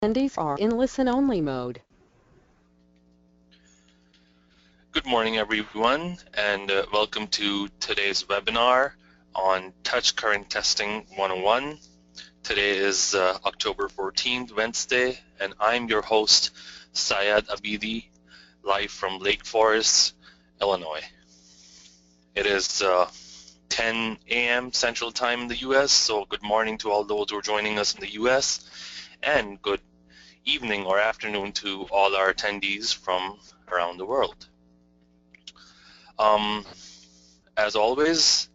Attendees are in listen-only mode. Good morning, everyone, and welcome to today's webinar on Touch Current Testing 101. Today is October 14th, Wednesday, and I'm your host, Syed Abidi, live from Lake Forest, Illinois. It is 10 a.m. Central Time in the U.S., so good morning to all those who are joining us in the U.S., and good evening or afternoon to all our attendees from around the world. As always,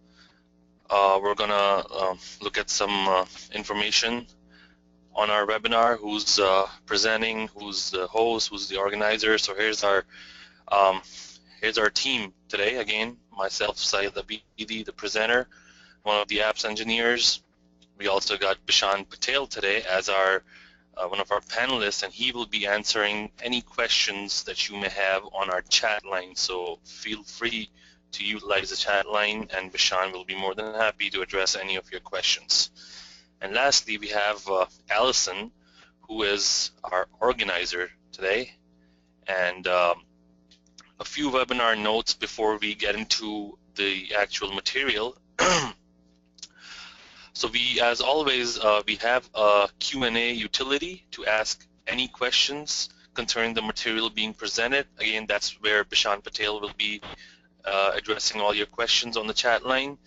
we're gonna look at some information on our webinar, who's presenting, who's the host, who's the organizer. So here's our team today. Again, myself, Syed Abidi, the presenter, one of the apps engineers. We also got Bishan Patel today as our one of our panelists, and he will be answering any questions that you may have on our chat line. So feel free to utilize the chat line, and Bishan will be more than happy to address any of your questions. And lastly, we have Allison, who is our organizer today. And a few webinar notes before we get into the actual material. So we, as always, we have a Q&A utility to ask any questions concerning the material being presented. Again, that's where Bishan Patel will be addressing all your questions on the chat line.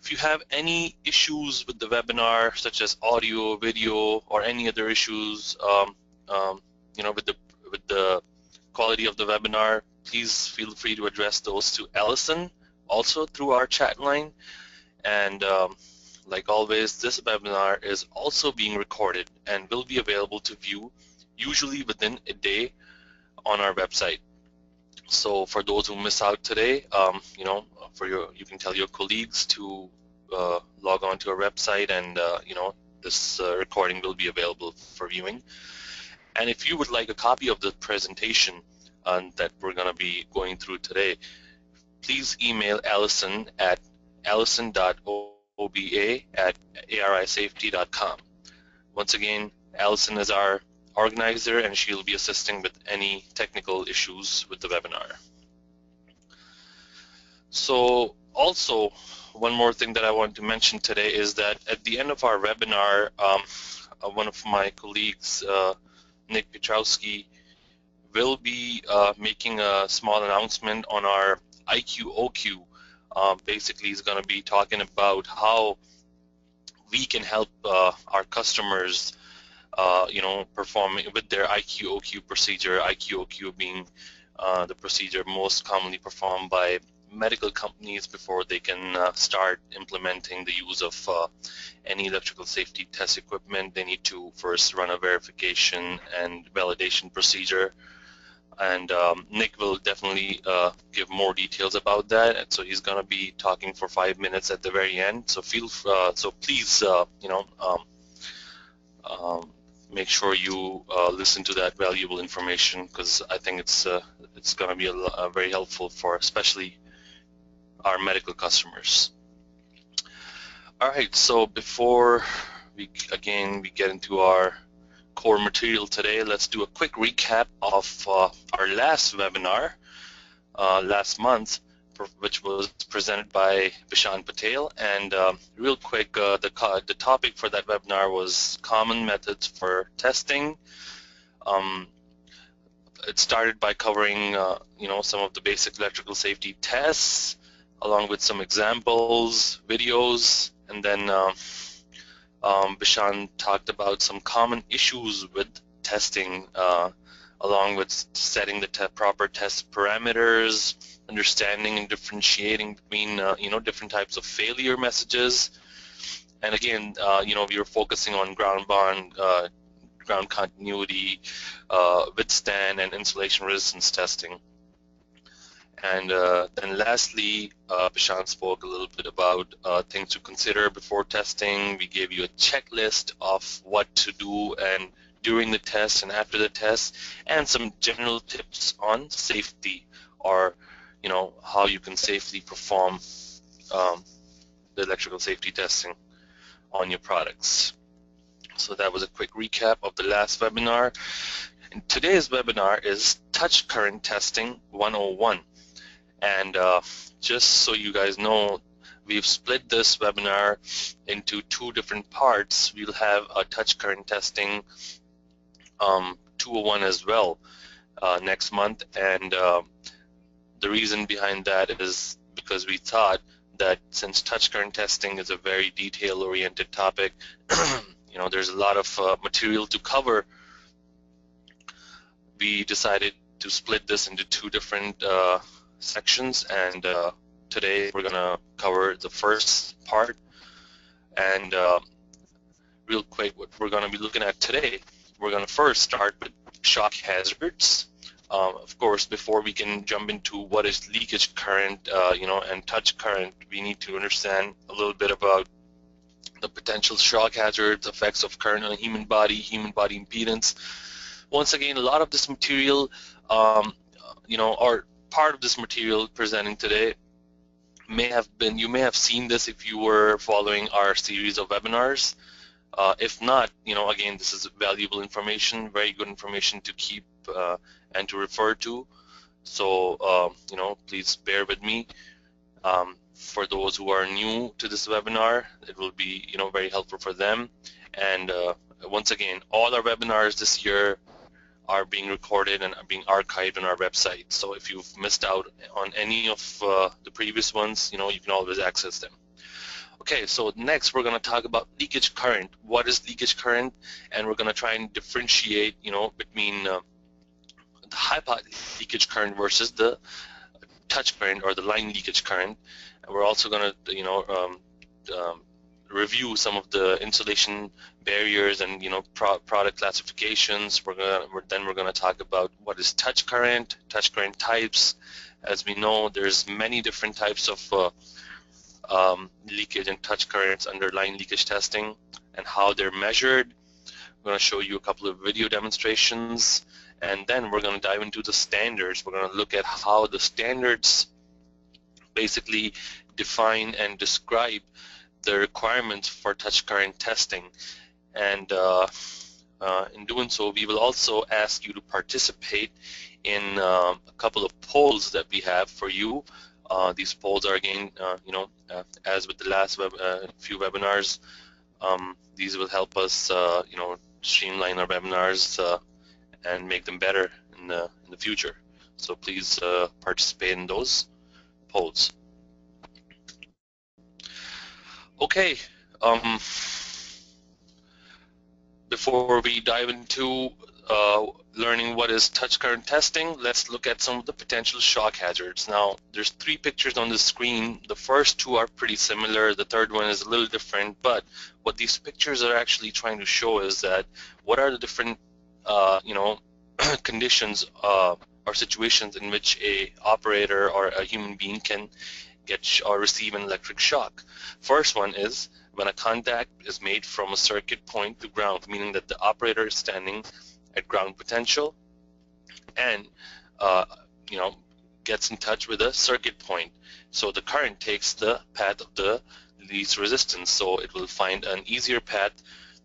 If you have any issues with the webinar, such as audio, video, or any other issues, with the quality of the webinar, please feel free to address those to Allison, also through our chat line. And like always, this webinar is also being recorded and will be available to view, usually within a day, on our website. So for those who miss out today, you can tell your colleagues to log on to our website, and this recording will be available for viewing. And if you would like a copy of the presentation that we're going to be going through today, please email Allison at allison.oba@arisafety.com. Once again, Allison is our organizer, and she'll be assisting with any technical issues with the webinar. So also, one more thing that I want to mention today is that at the end of our webinar, one of my colleagues, Nick Piotrowski, will be making a small announcement on our IQ-OQ. Basically, he's going to be talking about how we can help our customers perform with their IQ-OQ procedure, IQ-OQ being the procedure most commonly performed by medical companies before they can start implementing the use of any electrical safety test equipment. They need to first run a verification and validation procedure. And Nick will definitely give more details about that. And so he's going to be talking for 5 minutes at the very end. So please, make sure you listen to that valuable information, because I think it's going to be very helpful for especially our medical customers. All right. So before we get into our core material today, let's do a quick recap of our last webinar last month, which was presented by Bishan Patel. And real quick, the topic for that webinar was common methods for testing. It started by covering some of the basic electrical safety tests, along with some examples, videos, and then Bishan talked about some common issues with testing, along with setting the proper test parameters, understanding and differentiating between different types of failure messages. And again, we were focusing on ground bond, ground continuity, withstand, and insulation resistance testing. And then lastly, Bishan spoke a little bit about things to consider before testing. We gave you a checklist of what to do and during the test and after the test, and some general tips on safety, or how you can safely perform the electrical safety testing on your products. So that was a quick recap of the last webinar. And today's webinar is Touch Current Testing 101. And just so you guys know, we've split this webinar into two different parts. We'll have a touch current testing 201 as well next month, and the reason behind that is because we thought that since touch current testing is a very detail-oriented topic, you know, there's a lot of material to cover. We decided to split this into two different sections, and today we're gonna cover the first part. And real quick, what we're gonna be looking at today, we're gonna first start with shock hazards. Of course, before we can jump into what is leakage current, you know, and touch current, we need to understand a little bit about the potential shock hazards, effects of current on the human body impedance. Once again, a lot of this material, you know, or part of this material presenting today you may have seen this if you were following our series of webinars. If not, you know, again, this is valuable information, very good information to keep and to refer to. So, you know, please bear with me. For those who are new to this webinar, it will be, you know, very helpful for them. And once again, all our webinars this year are being recorded and are being archived on our website. So if you've missed out on any of the previous ones, you know, you can always access them. Okay, so next we're going to talk about leakage current. What is leakage current? And we're going to try and differentiate, you know, between the high path leakage current versus the touch current or the line leakage current. And we're also going to, you know, review some of the insulation barriers and, you know, product classifications. Then we're going to talk about what is touch current types. As we know, there's many different types of leakage and touch currents under line leakage testing and how they're measured. I'm going to show you a couple of video demonstrations, and then we're going to dive into the standards. We're going to look at how the standards basically define and describe the requirements for touch current testing. And in doing so, we will also ask you to participate in a couple of polls that we have for you. These polls are, again, you know, as with the last few webinars, these will help us, you know, streamline our webinars and make them better in the future. So please participate in those polls. Okay, before we dive into learning what is touch current testing, let's look at some of the potential shock hazards. Now, there's three pictures on the screen. The first two are pretty similar. The third one is a little different, but what these pictures are actually trying to show is that what are the different, you know, conditions or situations in which a operator or a human being can get or receive an electric shock. First one is when a contact is made from a circuit point to ground, meaning that the operator is standing at ground potential and you know, gets in touch with a circuit point. So the current takes the path of the least resistance, so it will find an easier path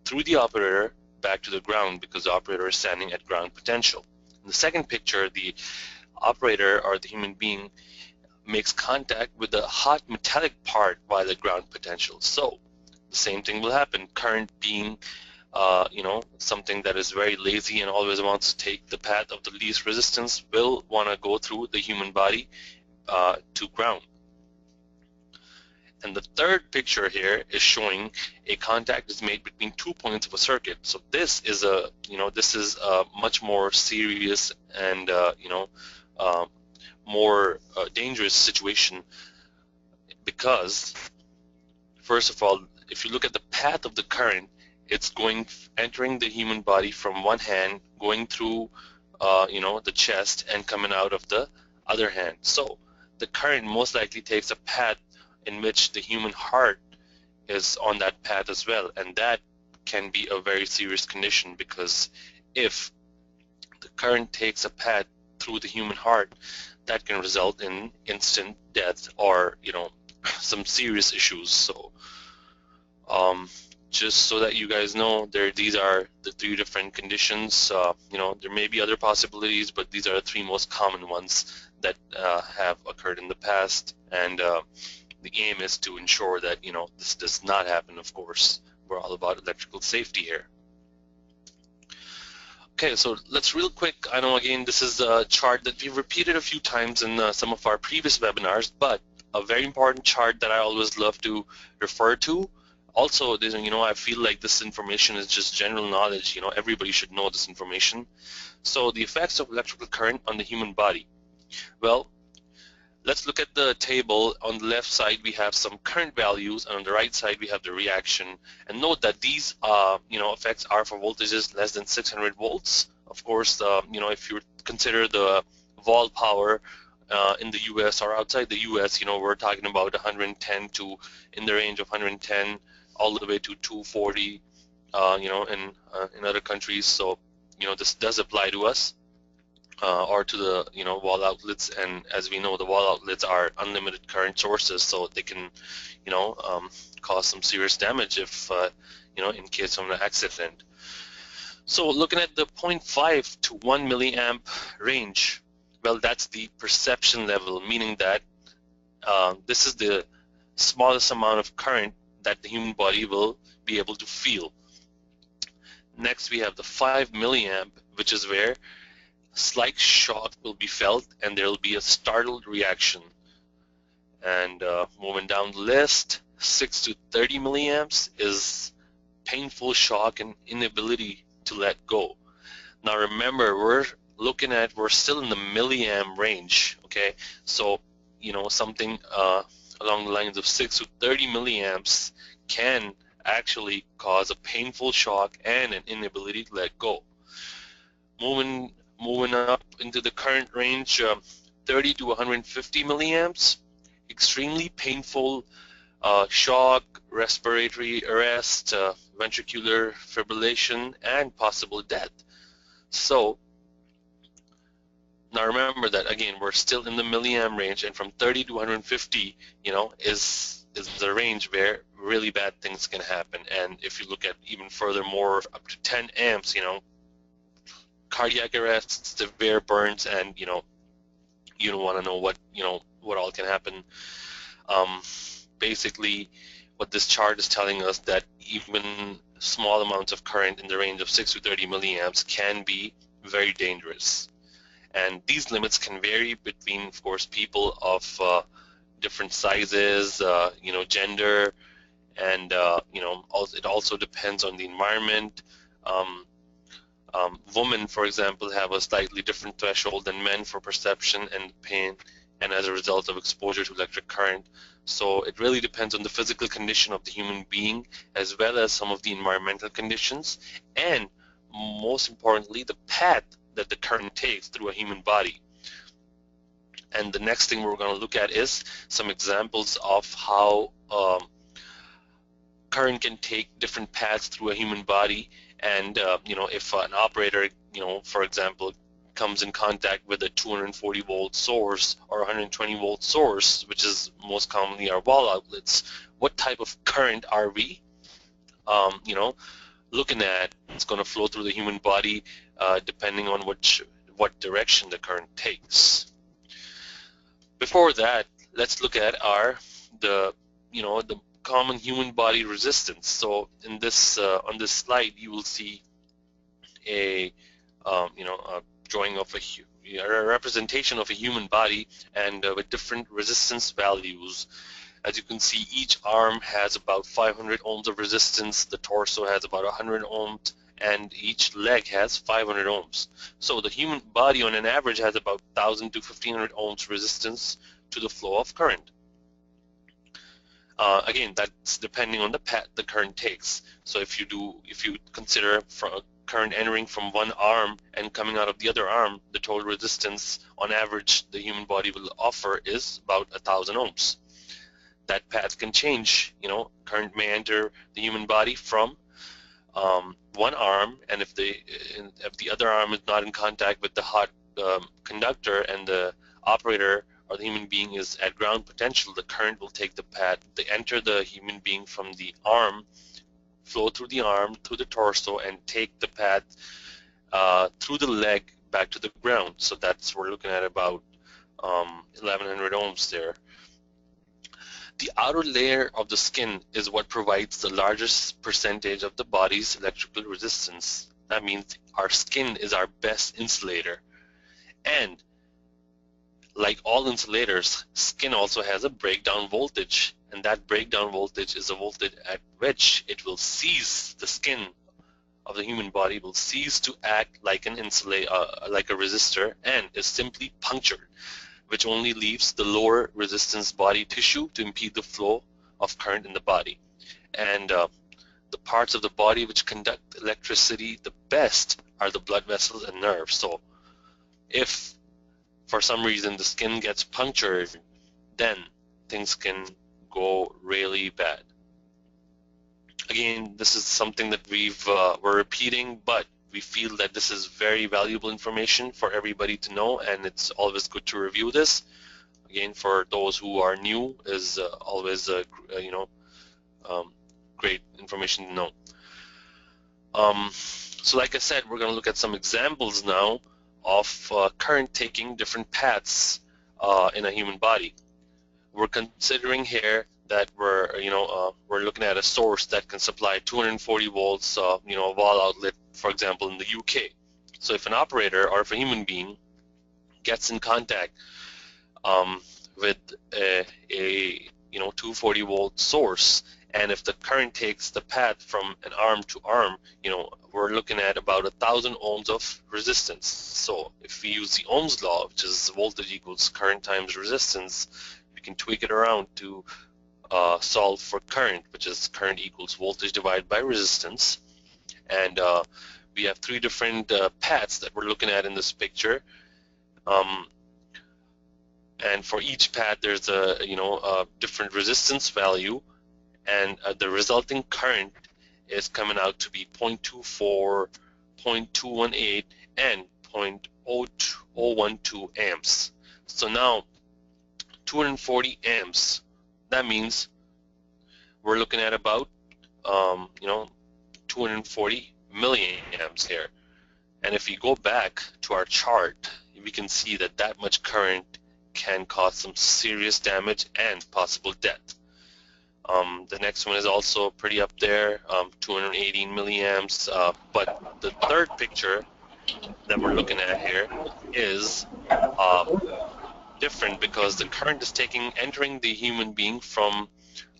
through the operator back to the ground because the operator is standing at ground potential. In the second picture, the operator or the human being makes contact with the hot metallic part while at ground potential. So the same thing will happen. Current being you know, something that is very lazy and always wants to take the path of the least resistance, will want to go through the human body to ground. And the third picture here is showing a contact is made between 2 points of a circuit. So this is a, you know, this is a much more serious and you know, more dangerous situation, because first of all, if you look at the path of the current, it's entering the human body from one hand, going through you know, the chest and coming out of the other hand. So the current most likely takes a path in which the human heart is on that path as well, and that can be a very serious condition, because if the current takes a path through the human heart, that can result in instant death or, you know, some serious issues. So just so that you guys know, these are the 3 different conditions. You know, there may be other possibilities, but these are the 3 most common ones that have occurred in the past. And the aim is to ensure that, you know, this does not happen, of course. We're all about electrical safety here. Okay, so let's real quick, I know again this is a chart that we've repeated a few times in some of our previous webinars, but a very important chart that I always love to refer to. Also, you know, I feel like this information is just general knowledge, you know, everybody should know this information. So the effects of electrical current on the human body. Well, let's look at the table. On the left side we have some current values, and on the right side we have the reaction. And note that these you know, effects are for voltages less than 600 volts. Of course, you know, if you consider the wall power in the US or outside the US, you know, we're talking about 110 to in the range of 110 all the way to 240, you know, in other countries. So, you know, this does apply to us. Or to the, you know, wall outlets, and as we know, the wall outlets are unlimited current sources, so they can, you know, cause some serious damage if, you know, in case of an accident. So looking at the 0.5 to 1 milliamp range, well, that's the perception level, meaning that this is the smallest amount of current that the human body will be able to feel. Next, we have the 5 milliamp, which is where slight shock will be felt and there will be a startled reaction. And moving down the list, 6 to 30 milliamps is painful shock and inability to let go. Now remember, we're still in the milliamp range, okay? So, you know, something along the lines of 6 to 30 milliamps can actually cause a painful shock and an inability to let go. Moving up into the current range, 30 to 150 milliamps, extremely painful shock, respiratory arrest, ventricular fibrillation, and possible death. So now remember that again, we're still in the milliamp range, and from 30 to 150, you know, is the range where really bad things can happen. And if you look at even further, more up to 10 amps, you know, cardiac arrest, severe burns, and you know, you don't want to know what, you know, what all can happen. Basically, what this chart is telling us that even small amounts of current in the range of 6 to 30 milliamps can be very dangerous. And these limits can vary between, of course, people of different sizes, you know, gender, and you know, it also depends on the environment. Women, for example, have a slightly different threshold than men for perception and pain, and as a result of exposure to electric current. So it really depends on the physical condition of the human being, as well as some of the environmental conditions, and most importantly, the path that the current takes through a human body. And the next thing we're going to look at is some examples of how current can take different paths through a human body. And you know, if an operator, you know, for example, comes in contact with a 240 volt source or 120 volt source, which is most commonly our wall outlets, what type of current are we, you know, looking at? It's going to flow through the human body depending on what direction the current takes. Before that, let's look at the common human body resistance. So in this on this slide, you will see a drawing of a representation of a human body, and with different resistance values. As you can see, each arm has about 500 ohms of resistance, the torso has about 100 ohms, and each leg has 500 ohms. So the human body on an average has about 1,000 to 1,500 ohms resistance to the flow of current. Again, that's depending on the path the current takes. So if you consider current entering from one arm and coming out of the other arm, the total resistance on average the human body will offer is about 1,000 ohms. That path can change. You know, current may enter the human body from one arm, and if the other arm is not in contact with the hot conductor and the operator or the human being is at ground potential, the current will take the path. They enter the human being from the arm flow through the arm, through the torso, and take the pad through the leg back to the ground. So that's, we're looking at about 1100 ohms there. The outer layer of the skin is what provides the largest percentage of the body's electrical resistance. That means our skin is our best insulator. And like all insulators, skin also has a breakdown voltage, and that breakdown voltage is a voltage at which it will cease, the skin of the human body will cease to act like an like a resistor, and is simply punctured, which only leaves the lower resistance body tissue to impede the flow of current in the body. And the parts of the body which conduct electricity the best are the blood vessels and nerves. So if for some reason the skin gets punctured, then things can go really bad. Again, this is something that we're repeating, but we feel that this is very valuable information for everybody to know, and it's always good to review this. Again, for those who are new, is always great information to know. So like I said, we're going to look at some examples now of current taking different paths in a human body. We're considering here that we're looking at a source that can supply 240 volts, a wall outlet, for example, in the UK. So if an operator or if a human being gets in contact with a 240 volt source, and if the current takes the path from an arm to arm, we're looking at about 1,000 ohms of resistance. So if we use the Ohm's law, which is voltage equals current times resistance, we can tweak it around to solve for current, which is current equals voltage divided by resistance. And we have three different paths that we're looking at in this picture. And for each path, there's a different resistance value, and the resulting current is coming out to be 0.24, 0.218, and 0.012 amps. So now 240 amps, that means we're looking at about 240 milliamps here. And if we go back to our chart, we can see that that much current can cause some serious damage and possible death. The next one is also pretty up there, 218 milliamps, but the third picture that we're looking at here is different, because the current is entering the human being from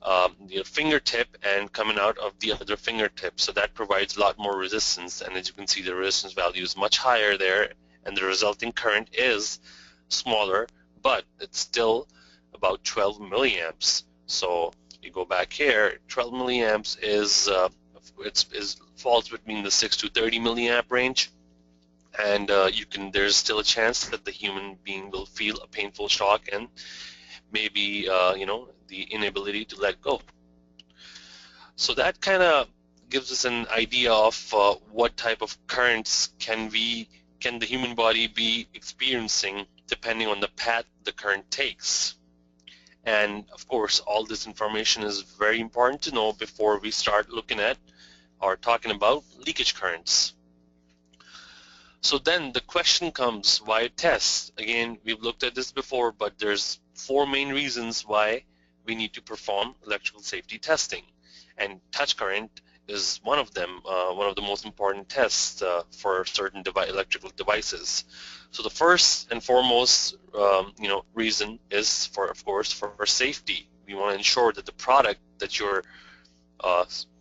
the fingertip and coming out of the other fingertip, so that provides a lot more resistance, and as you can see, the resistance value is much higher there, and the resulting current is smaller, but it's still about 12 milliamps. So you go back here, 12 milliamps is falls between the 6 to 30 milliamp range, and there's still a chance that the human being will feel a painful shock and maybe the inability to let go. So that kind of gives us an idea of what type of currents can the human body be experiencing depending on the path the current takes. And of course, all this information is very important to know before we start looking at or talking about leakage currents. So then the question comes, why test? Again, we've looked at this before, but there's four main reasons why we need to perform electrical safety testing. And touch current is one of them, one of the most important tests for certain electrical devices. So the first and foremost, reason is of course, for safety. We want to ensure that the product that you're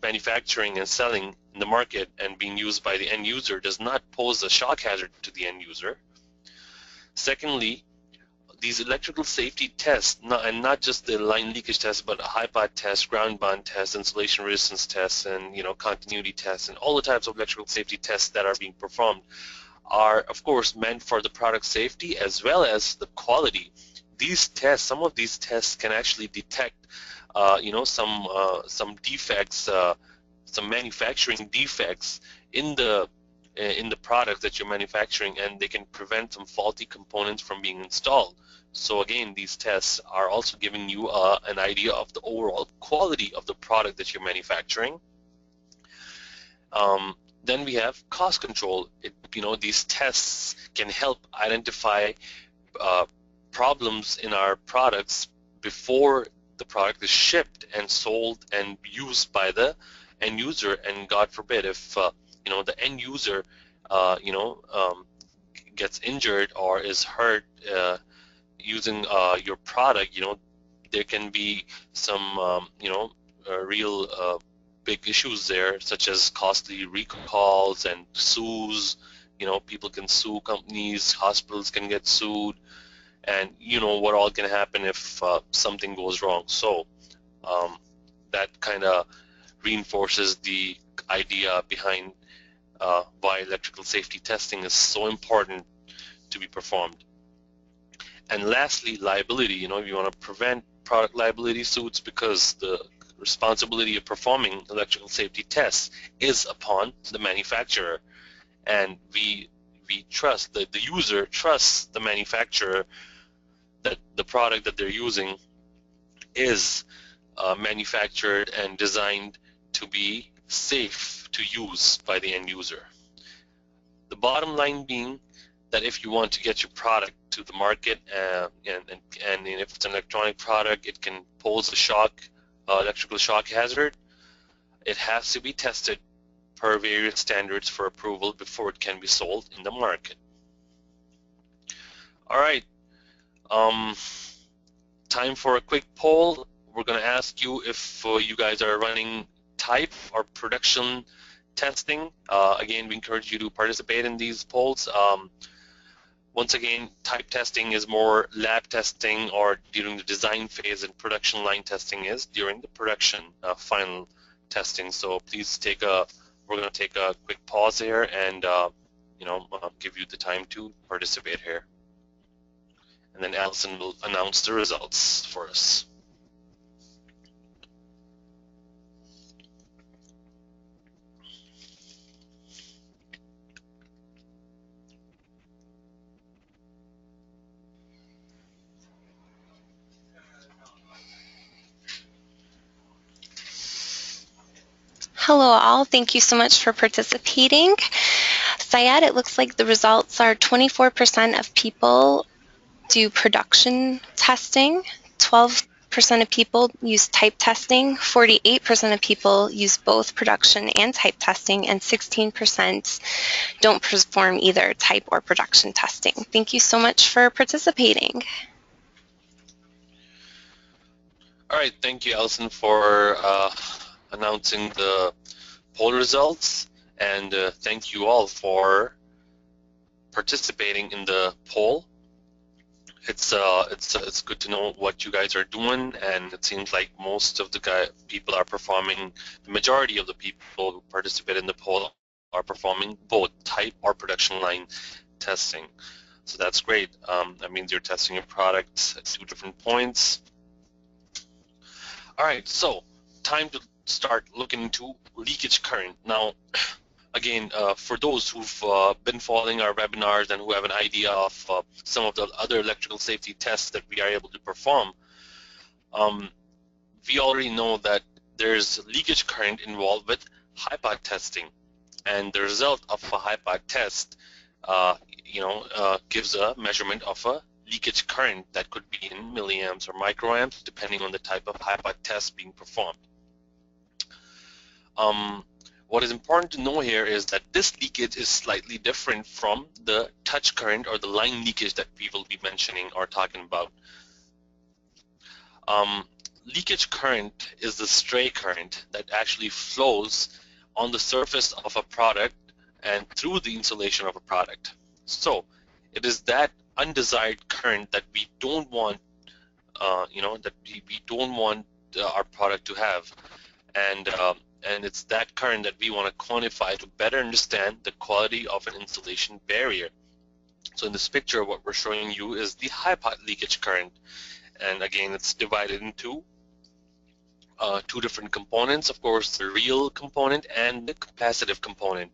manufacturing and selling in the market and being used by the end user does not pose a shock hazard to the end user. Secondly, these electrical safety tests, and not just the line leakage test, but a high-pot test, ground bond test, insulation resistance tests, and continuity tests, and all the types of electrical safety tests that are being performed are, of course, meant for the product safety as well as the quality. These tests, some of these tests can actually detect, some defects, some manufacturing defects in the product that you're manufacturing, and they can prevent some faulty components from being installed. So again, these tests are also giving you an idea of the overall quality of the product that you're manufacturing. Then we have cost control. These tests can help identify problems in our products before the product is shipped and sold and used by the end user. And God forbid if the end user gets injured or is hurt using your product, there can be some real big issues there, such as costly recalls and sues. People can sue companies, hospitals can get sued, and what all can happen if something goes wrong. So that kind of reinforces the idea behind why electrical safety testing is so important to be performed. And lastly, liability. You want to prevent product liability suits because the responsibility of performing electrical safety tests is upon the manufacturer, and we trust that the user trusts the manufacturer that the product that they're using is manufactured and designed to be safe to use by the end user. The bottom line being that if you want to get your product to the market, and if it's an electronic product, it can pose a electrical shock hazard. It has to be tested per various standards for approval before it can be sold in the market. All right, time for a quick poll. We're going to ask you if you guys are running type or production testing. Again, we encourage you to participate in these polls. Once again, type testing is more lab testing or during the design phase, and production line testing is during the production final testing. So please we're going to take a quick pause here and give you the time to participate here. And then Allison will announce the results for us. Hello all, thank you so much for participating. Syed, it looks like the results are 24% of people do production testing, 12% of people use type testing, 48% of people use both production and type testing, and 16% don't perform either type or production testing. Thank you so much for participating. All right, thank you, Allison, for announcing the poll results, and thank you all for participating in the poll. It's good to know what you guys are doing, and it seems like most of the people are performing. The majority of the people who participate in the poll are performing both type or production line testing. So that's great. That means you're testing your product at 2 different points. All right, so time to start looking into leakage current. Now, again, for those who've been following our webinars and who have an idea of some of the other electrical safety tests that we are able to perform, we already know that there's leakage current involved with HIPOD testing, and the result of a HIPOD test, gives a measurement of a leakage current that could be in milliamps or microamps, depending on the type of HIPOD test being performed. What is important to know here is that this leakage is slightly different from the touch current or the line leakage that we will be mentioning or talking about. Leakage current is the stray current that actually flows on the surface of a product and through the insulation of a product. So it is that undesired current that we don't want, that we don't want our product to have, and it's that current that we want to quantify to better understand the quality of an insulation barrier. So in this picture, what we're showing you is the HIPOD leakage current, and again, it's divided into 2 different components. Of course, the real component and the capacitive component,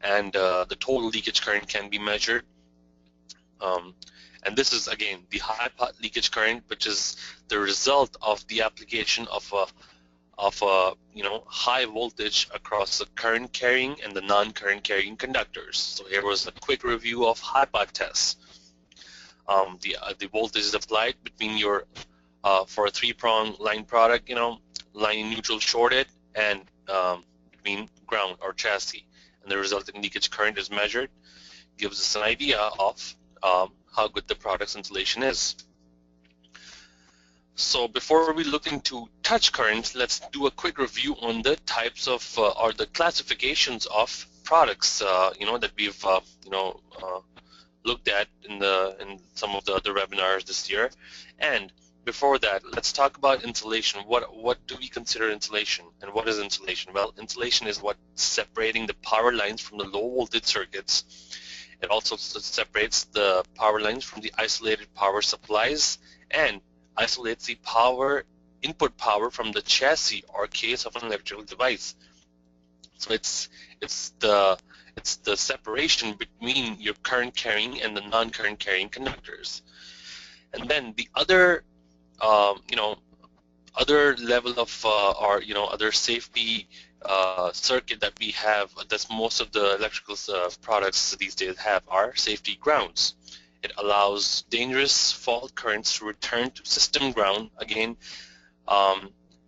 and the total leakage current can be measured. And this is, again, the HIPOD leakage current, which is the result of the application of a of high voltage across the current carrying and the non-current carrying conductors. So here was a quick review of HIPOC tests. The voltage is applied between your for a three-prong line product, line neutral shorted, and between ground or chassis, and the resulting leakage current is measured. Gives us an idea of how good the product's insulation is. So before we look into touch currents, let's do a quick review on the types of or the classifications of products that we've looked at in some of the other webinars this year. And before that, let's talk about insulation. What do we consider insulation, and what is insulation? Well, insulation is what's separating the power lines from the low voltage circuits. It also separates the power lines from the isolated power supplies and isolates the input power from the chassis or case of an electrical device. So it's the separation between your current carrying and the non-current carrying conductors. And then the other other level of other safety circuit that we have, that most of the electrical products these days have, are safety grounds. It allows dangerous fault currents to return to system ground. Again,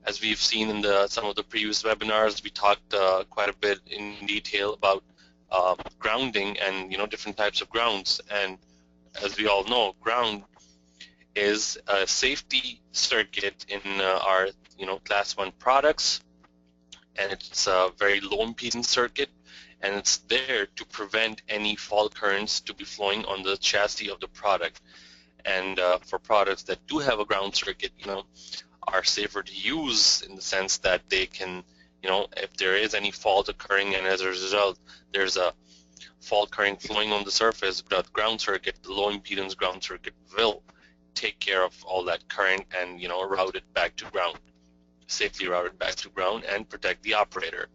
as we've seen in some of the previous webinars, we talked quite a bit in detail about grounding and different types of grounds. And as we all know, ground is a safety circuit in our class 1 products, and it's a very low impedance circuit, and it's there to prevent any fault currents to be flowing on the chassis of the product. And for products that do have a ground circuit, are safer to use in the sense that they can, if there is any fault occurring and as a result there's a fault current flowing on the surface, without ground circuit, the low impedance ground circuit will take care of all that current and route it back to ground, safely route it back to ground and protect the operator.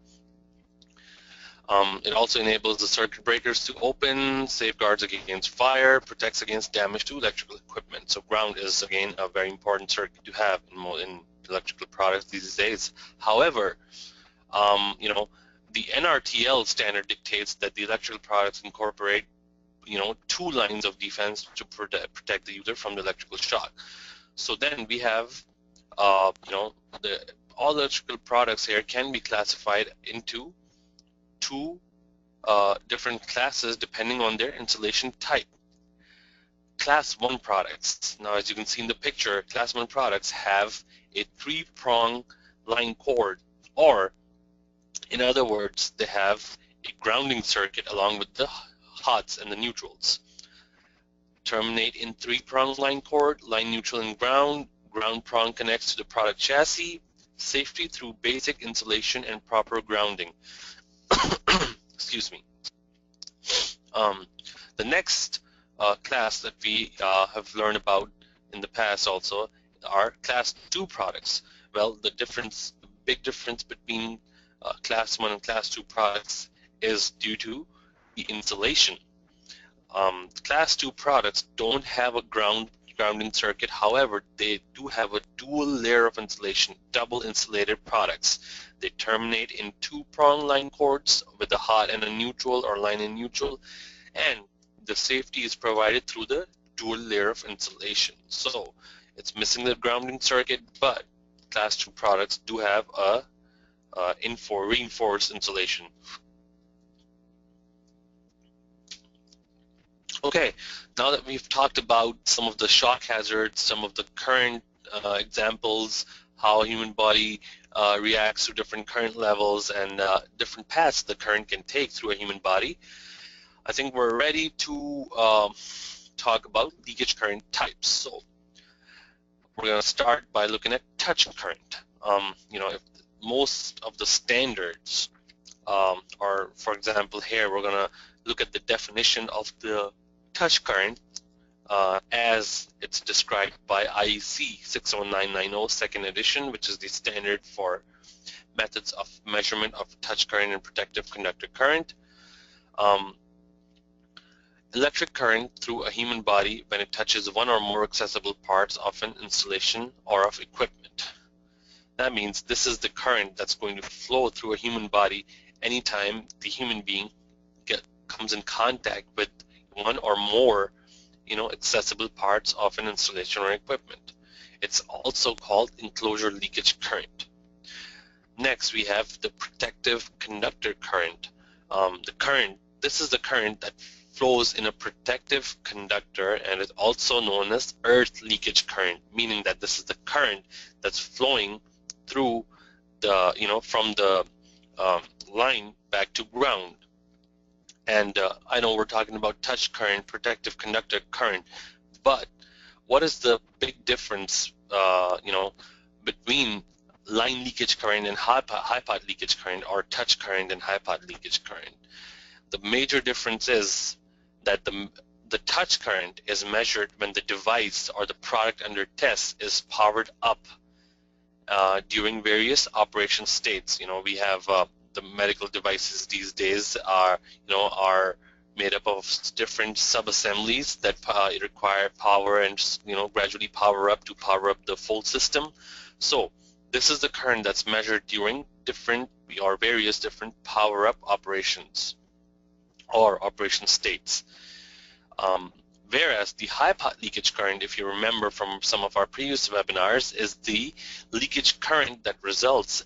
It also enables the circuit breakers to open, safeguards against fire, protects against damage to electrical equipment. So ground is, again, a very important circuit to have in electrical products these days. However, the NRTL standard dictates that the electrical products incorporate 2 lines of defense to protect the user from the electrical shock. So then we have all electrical products here can be classified into 2 different classes depending on their insulation type. Class 1 products. Now, as you can see in the picture, Class 1 products have a 3-prong line cord, or in other words, they have a grounding circuit along with the hots and the neutrals. Terminate in 3-prong line cord, line neutral and ground. Ground prong connects to the product chassis. Safety through basic insulation and proper grounding. Excuse me. The next class that we have learned about in the past also are Class 2 products. Well, the big difference between Class 1 and Class 2 products is due to the insulation. Class 2 products don't have a grounding circuit. However, they do have a dual layer of insulation, double insulated products. They terminate in 2-prong line cords with a hot and a neutral, or line and neutral, and the safety is provided through the dual layer of insulation. So it's missing the grounding circuit, but Class 2 products do have a reinforced insulation. Okay, now that we've talked about some of the shock hazards, some of the current examples, how a human body reacts to different current levels and different paths the current can take through a human body, I think we're ready to talk about leakage current types. So we're going to start by looking at touch current. If most of the standards are, for example, here we're going to look at the definition of the touch current as it's described by IEC 61990 second edition, which is the standard for methods of measurement of touch current and protective conductor current. Electric current through a human body when it touches one or more accessible parts of an installation or of equipment. That means this is the current that's going to flow through a human body anytime the human being comes in contact with one or more, accessible parts of an installation or equipment. It's also called enclosure leakage current. Next, we have the protective conductor current. This is the current that flows in a protective conductor, and is also known as earth leakage current, meaning that this is the current that's flowing through the, from the line back to ground. And I know we're talking about touch current, protective conductor current, but what is the big difference, between line leakage current and high pot leakage current, or touch current and high pot leakage current? The major difference is that the touch current is measured when the device or the product under test is powered up during various operation states. We have the medical devices these days are made up of different sub-assemblies that require power and gradually power up the full system. So this is the current that's measured during different or various different power-up operations or operation states. Whereas the high pot leakage current, if you remember from some of our previous webinars, is the leakage current that results,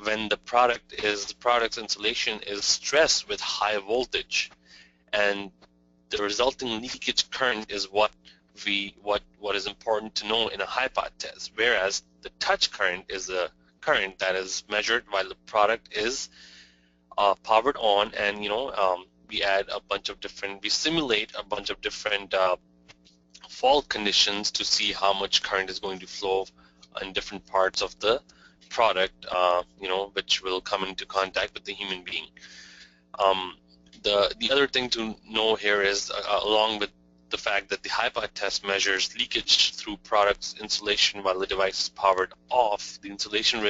when the product's insulation is stressed with high voltage, and the resulting leakage current is what is important to know in a high pot test. Whereas the touch current is a current that is measured while the product is powered on, and we simulate a bunch of different fault conditions to see how much current is going to flow in different parts of the product, which will come into contact with the human being. The other thing to know here is, along with the fact that the high pot test measures leakage through product's insulation while the device is powered off, the insulation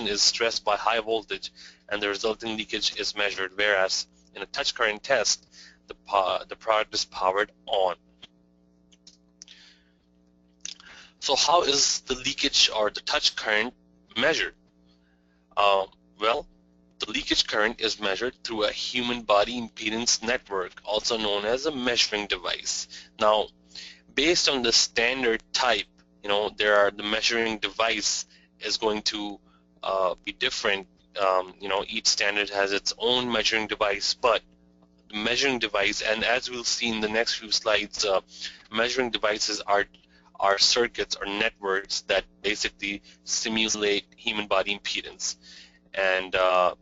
is stressed by high voltage, and the resulting leakage is measured, whereas in a touch current test, the product is powered on. So how is the leakage or the touch current measured? Well, the leakage current is measured through a human body impedance network, also known as a measuring device. Now, based on the standard type, the measuring device is going to be different. Each standard has its own measuring device, but the measuring device, and as we'll see in the next few slides, measuring devices are circuits or networks that basically simulate human body impedance. And the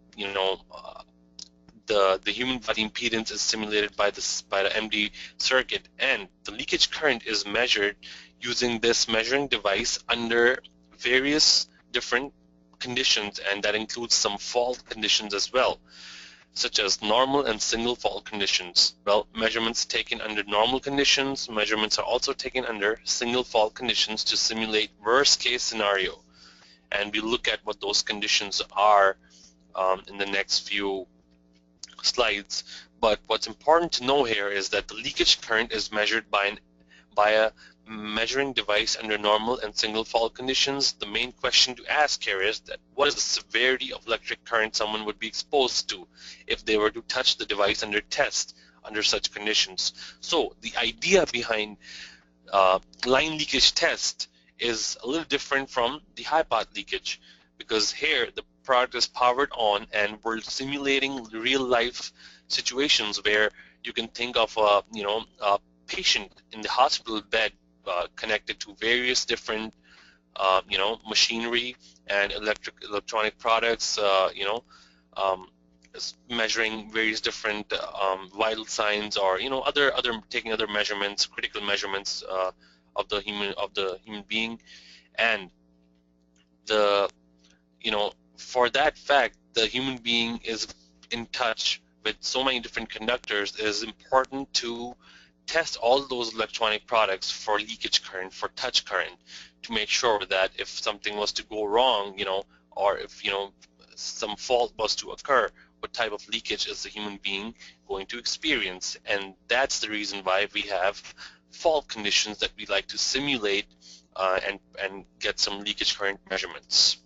human body impedance is simulated by the MD circuit, and the leakage current is measured using this measuring device under various different conditions, and that includes some fault conditions as well, such as normal and single fault conditions. Well, measurements taken under normal conditions, measurements are also taken under single fault conditions to simulate worst case scenario. And we look at what those conditions are in the next few slides. But what's important to know here is that the leakage current is measured by a measuring device under normal and single fault conditions. The main question to ask here is that what is the severity of electric current someone would be exposed to if they were to touch the device under test under such conditions. So the idea behind line leakage test is a little different from the high pot leakage, because here the product is powered on and we're simulating real life situations where you can think of a patient in the hospital bed connected to various different machinery and electronic products, measuring various different vital signs, or taking other measurements, critical measurements of the human being. And for that fact, the human being is in touch with so many different conductors. It is important to test all those electronic products for leakage current, for touch current, to make sure that if something was to go wrong, or if some fault was to occur, what type of leakage is the human being going to experience. And that's the reason why we have fault conditions that we like to simulate and get some leakage current measurements.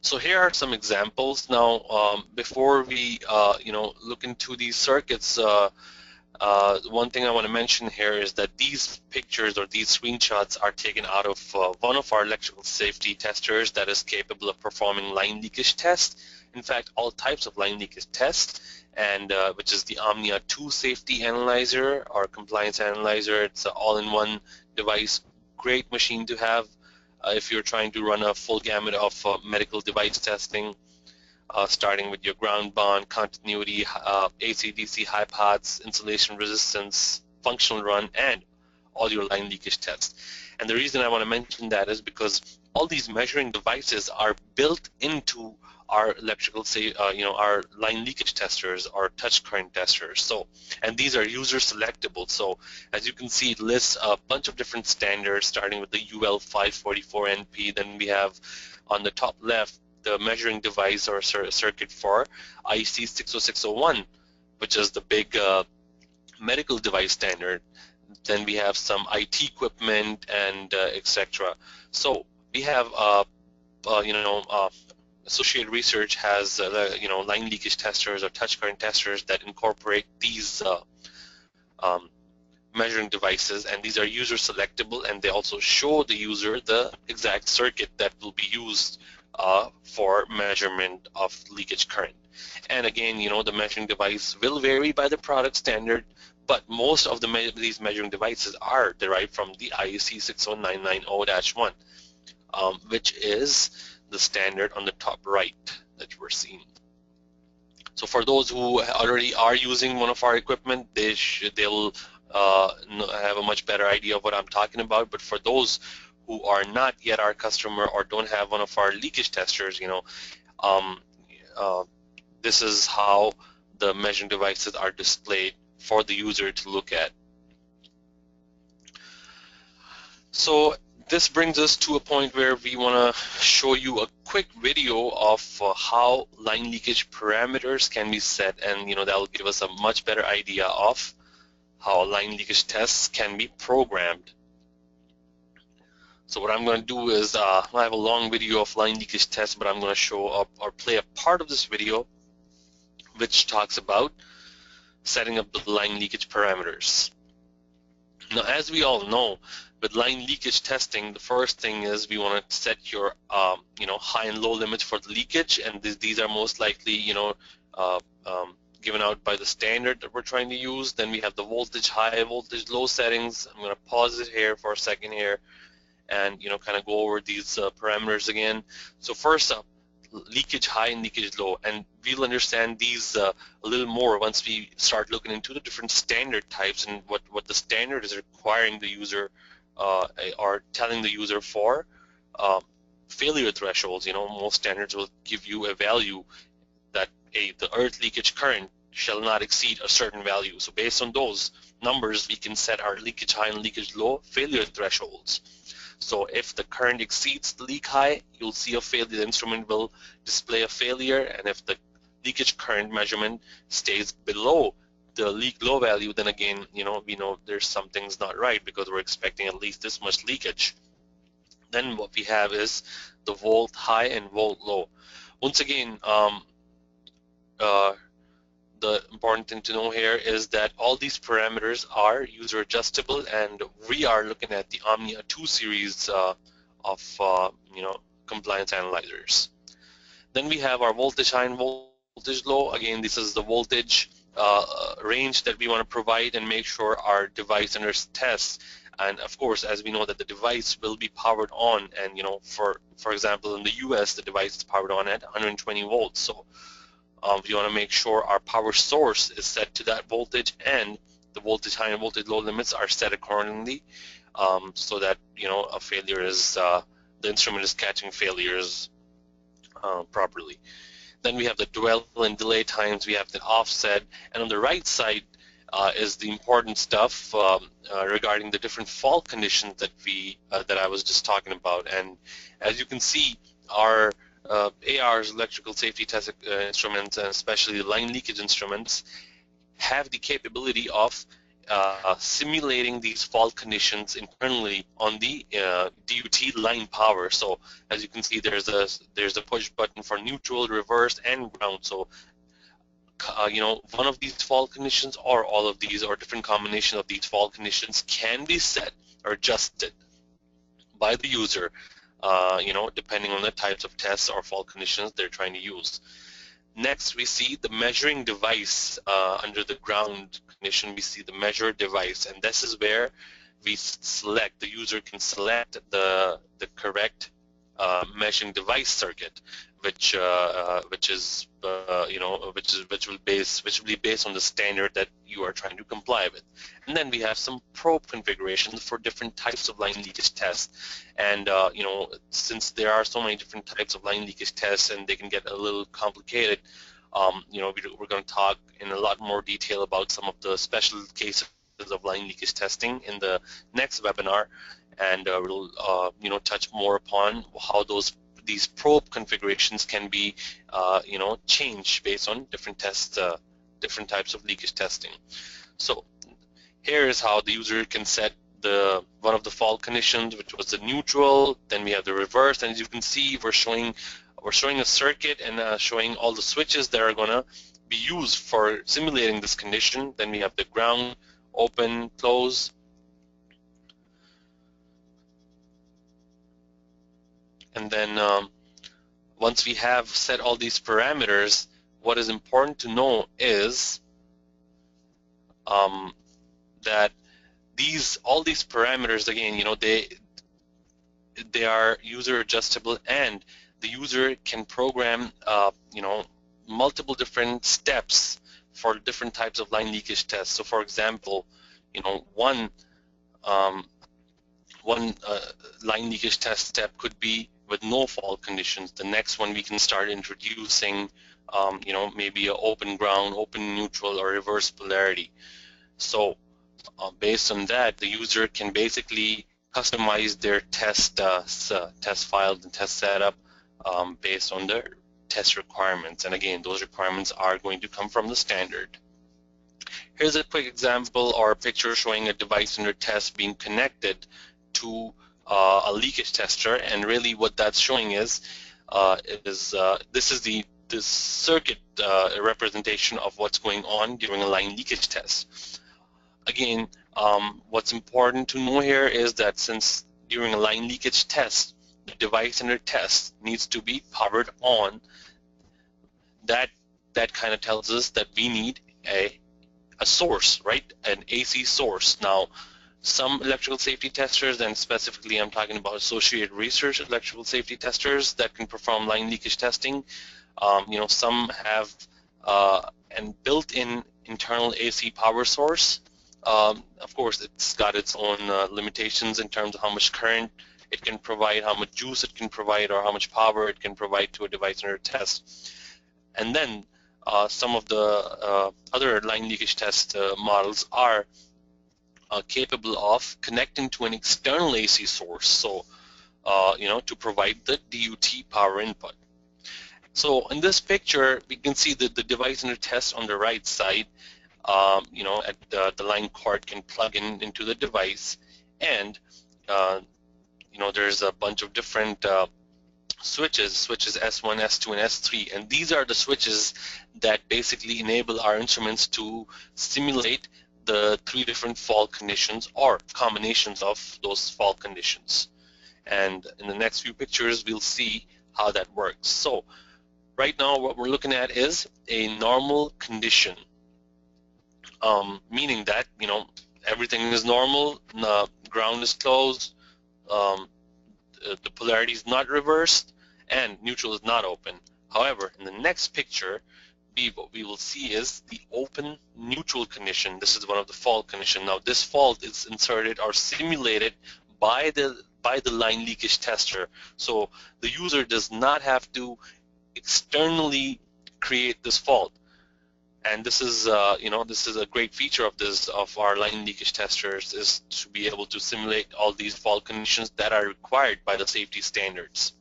So here are some examples. Now, before we look into these circuits, one thing I want to mention here is that these pictures or these screenshots are taken out of one of our electrical safety testers that is capable of performing line leakage tests. In fact, all types of line leakage tests, and which is the Omnia 2 Safety Analyzer or Compliance Analyzer. It's an all-in-one device, great machine to have if you're trying to run a full gamut of medical device testing. Starting with your ground bond, continuity, AC/DC, high paths, insulation resistance, functional run, and all your line leakage tests. And the reason I want to mention that is because all these measuring devices are built into our electrical, our line leakage testers, our touch current testers. So, and these are user selectable. So, as you can see, it lists a bunch of different standards, starting with the UL 544NP. Then we have on the top left the measuring device or circuit for IEC 60601, which is the big medical device standard. Then we have some IT equipment and etc. So we have Associated Research has line leakage testers or touch current testers that incorporate these measuring devices, and these are user selectable, and they also show the user the exact circuit that will be used for measurement of leakage current. And again, the measuring device will vary by the product standard, but most of these measuring devices are derived from the IEC 60990-1, which is the standard on the top right that we're seeing. So for those who already are using one of our equipment, they'll have a much better idea of what I'm talking about. But for those who are not yet our customer or don't have one of our leakage testers, this is how the measuring devices are displayed for the user to look at. So this brings us to a point where we want to show you a quick video of how line leakage parameters can be set, and that will give us a much better idea of how line leakage tests can be programmed. So what I'm going to do is, I have a long video of line leakage tests, but I'm going to show up or play a part of this video which talks about setting up the line leakage parameters. Now, as we all know, with line leakage testing, the first thing is we want to set your high and low limits for the leakage, and these are most likely given out by the standard that we're trying to use. Then we have the voltage high, voltage low settings. I'm going to pause it here for a second here and kind of go over these parameters again. So first up, leakage high and leakage low, and we'll understand these a little more once we start looking into the different standard types and what the standard is requiring the user or telling the user for failure thresholds. Most standards will give you a value that the earth leakage current shall not exceed a certain value. So based on those numbers, we can set our leakage high and leakage low failure thresholds. So if the current exceeds the leak high, you'll see a failure. The instrument will display a failure, and if the leakage current measurement stays below the leak low value, then again, we know there's something's not right because we're expecting at least this much leakage. Then what we have is the volt high and volt low. Once again, the important thing to know here is that all these parameters are user adjustable, and we are looking at the Omnia 2 series of compliance analyzers. Then we have our voltage high and voltage low. Again, this is the voltage range that we want to provide and make sure our device under test. And of course, as we know that the device will be powered on, and for example, in the US, the device is powered on at 120 volts. So we want to make sure our power source is set to that voltage, and the voltage high and voltage low limits are set accordingly, so that a failure is the instrument is catching failures properly. Then we have the dwell and delay times. We have the offset, and on the right side is the important stuff regarding the different fault conditions that I was just talking about. And as you can see, our AR's electrical safety test instruments, and especially line leakage instruments, have the capability of simulating these fault conditions internally on the DUT line power. So as you can see, there's a push button for neutral, reverse, and ground. So one of these fault conditions or all of these or different combinations of these fault conditions can be set or adjusted by the user, depending on the types of tests or fault conditions they're trying to use. Next, we see the measuring device under the ground condition. We see the measure device, and this is where we select. The user can select the correct measuring device circuit, which will be based on the standard that you are trying to comply with. And then we have some probe configurations for different types of line leakage tests. And since there are so many different types of line leakage tests and they can get a little complicated, we're going to talk in a lot more detail about some of the special cases of line leakage testing in the next webinar, and we'll touch more upon how these probe configurations can be changed based on different tests, different types of leakage testing. So here is how the user can set one of the fault conditions, which was the neutral. Then we have the reverse, and as you can see, we're showing a circuit and showing all the switches that are going to be used for simulating this condition. Then we have the ground, open, close. And then once we have set all these parameters, what is important to know is that all these parameters, again, they are user adjustable, and the user can program multiple different steps for different types of line leakage tests. So for example, one line leakage test step could be with no fault conditions. The next one, we can start introducing maybe an open ground, open neutral, or reverse polarity. So based on that, the user can basically customize their test files and test setup based on their test requirements. And again, those requirements are going to come from the standard. Here's a quick example or a picture showing a device under test being connected to a leakage tester, and really what that's showing is this is the circuit representation of what's going on during a line leakage test. Again, what's important to know here is that since during a line leakage test, the device under test needs to be powered on, that kind of tells us that we need a source, right? An AC source. Now, some electrical safety testers, and specifically I'm talking about Associated Research electrical safety testers that can perform line leakage testing, some have an built-in internal AC power source. Of course, it's got its own limitations in terms of how much current it can provide, how much juice it can provide, or how much power it can provide to a device under test. And then some of the other line leakage test models are capable of connecting to an external AC source, so to provide the DUT power input. So in this picture, we can see that the device under test on the right side, the line cord can plug into the device, and there's a bunch of different switches S1, S2, and S3, and these are the switches that basically enable our instruments to simulate the 3 different fault conditions or combinations of those fault conditions. And in the next few pictures, we'll see how that works. So right now, what we're looking at is a normal condition, meaning that everything is normal, the ground is closed, the polarity is not reversed, and neutral is not open. However, in the next picture, what we will see is the open neutral condition. This is one of the fault conditions. Now, this fault is inserted or simulated by the line leakage tester. So the user does not have to externally create this fault. And this is this is a great feature of our line leakage testers, is to be able to simulate all these fault conditions that are required by the safety standards.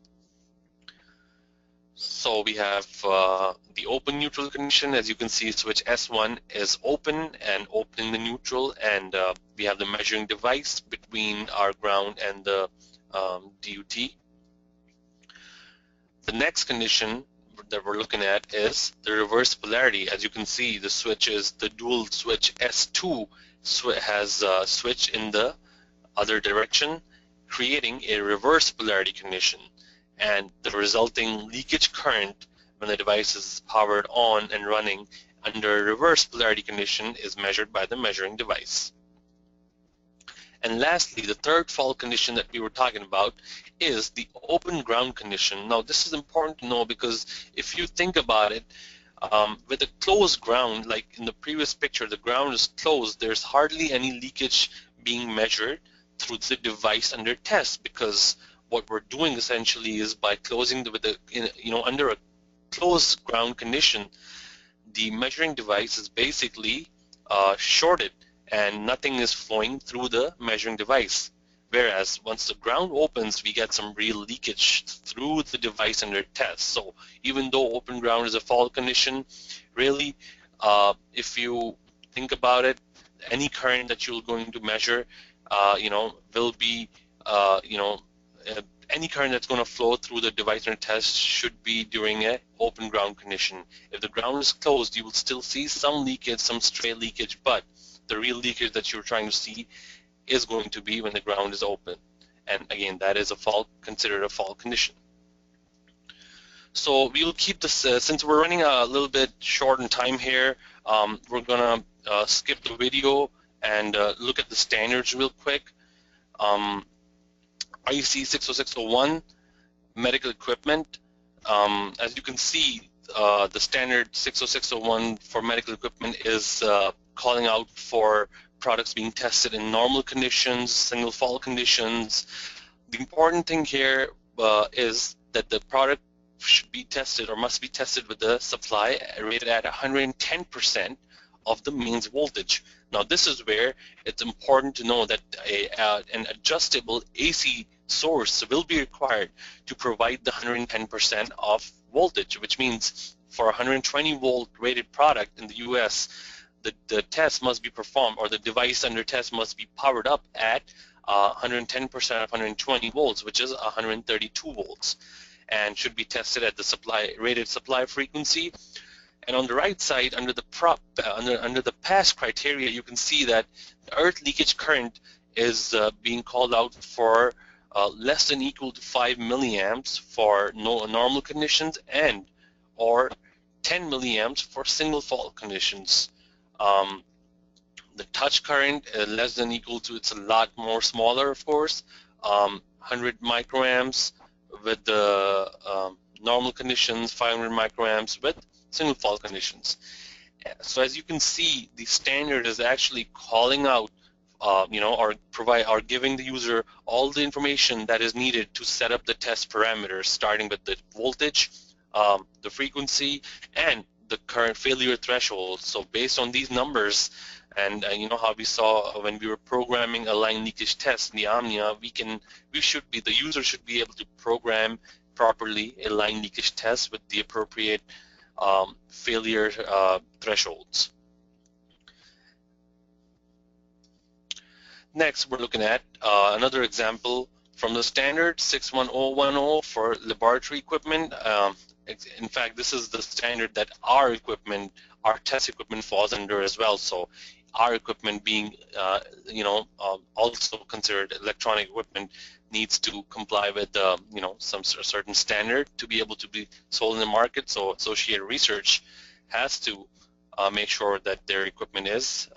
So we have the open neutral condition. As you can see, switch S1 is open and opening the neutral, and we have the measuring device between our ground and the DUT. The next condition that we're looking at is the reverse polarity. As you can see, the switch is the dual switch S2 has switched in the other direction, creating a reverse polarity condition, and the resulting leakage current when the device is powered on and running under a reverse polarity condition is measured by the measuring device. And lastly, the third fault condition that we were talking about is the open ground condition. Now, this is important to know because if you think about it, with a closed ground, like in the previous picture, the ground is closed, there's hardly any leakage being measured through the device under test, because what we're doing essentially is by closing under a closed ground condition, the measuring device is basically shorted and nothing is flowing through the measuring device. Whereas once the ground opens, we get some real leakage through the device under test. So even though open ground is a fault condition, really, if you think about it, any current that you're going to measure, will be, any current that's going to flow through the device under test should be during an open ground condition. If the ground is closed, you will still see some leakage, some stray leakage, but the real leakage that you're trying to see is going to be when the ground is open. And again, that is considered a fault condition. So we'll keep this, since we're running a little bit short in time here, we're gonna skip the video and look at the standards real quick. IEC 60601, medical equipment. As you can see, the standard 60601 for medical equipment is calling out for products being tested in normal conditions, single fault conditions. The important thing here is that the product should be tested or must be tested with the supply rated at 110% of the mains voltage. Now this is where it's important to know that an adjustable AC source will be required to provide the 110% of voltage, which means for a 120 volt rated product in the US, the test must be performed, or the device under test must be powered up at 110% of 120 volts, which is 132 volts, and should be tested at the rated supply frequency. And on the right side, under the pass criteria, you can see that the earth leakage current is being called out for less than equal to 5 milliamps for normal conditions, and or 10 milliamps for single fault conditions. The touch current less than equal to, it's a lot more smaller, of course, 100 microamps with the normal conditions, 500 microamps with single fault conditions. So as you can see, the standard is actually calling out, or giving the user all the information that is needed to set up the test parameters, starting with the voltage, the frequency, and the current failure threshold. So based on these numbers, and you know how we saw when we were programming a line leakage test in the Omnia, the user should be able to program properly a line leakage test with the appropriate failure thresholds. Next, we're looking at another example from the standard 61010 for laboratory equipment. In fact, this is the standard that our test equipment falls under as well. So our equipment being, also considered electronic equipment, needs to comply with, some certain standard to be able to be sold in the market. So Associated Research has to make sure that their equipment is,